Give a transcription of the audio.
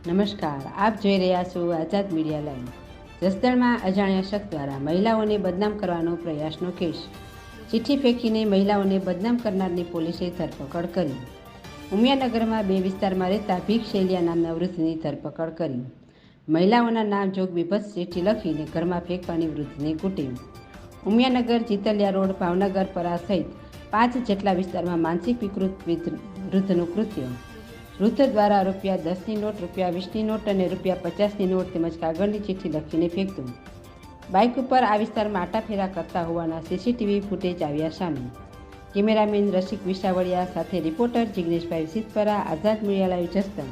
નમસ્કાર, આપ જોઈ રહ્યા છો આઝાદ મીડિયા લાઈવ। જસદણમાં અજાણ્યા શખ્સ દ્વારા મહિલાઓને બદનામ કરવાનો પ્રયાસનો કેસ। ચિઠ્ઠી ફેંકીને મહિલાઓને બદનામ કરનારની પોલીસે ધરપકડ કરી। ઉમિયાનગરમાં બે વિસ્તારમાં રહેતા ભીખ શૈલિયા નામના વૃદ્ધની ધરપકડ કરી। મહિલાઓના નામ જોગ બીભત્સ ચિઠ્ઠી લખીને ઘરમાં ફેંકવાની વૃદ્ધની કુટેવ। ઉમિયાનગર ચિતલિયા રોડ ભાવનગર પરા સહિત 5 જેટલા વિસ્તારમાં માનસિક વિકૃત વૃદ્ધનું કૃત્ય। વૃદ્ધ દ્વારા ₹10ની નોટ, ₹20ની નોટ અને ₹50ની નોટ તેમજ કાગળની ચિઠ્ઠી લખીને ફેંકતું। બાઇક ઉપર આ વિસ્તારમાં આટાફેરા કરતા હોવાના સીસીટીવી ફૂટેજ આવ્યા સામે। કેમેરામેન રસિક વિસાવડિયા સાથે રિપોર્ટર જિગ્નેશભાઈ સિદ્ધપરા, આઝાદ મીડિયા લાઈવ, જસદણ।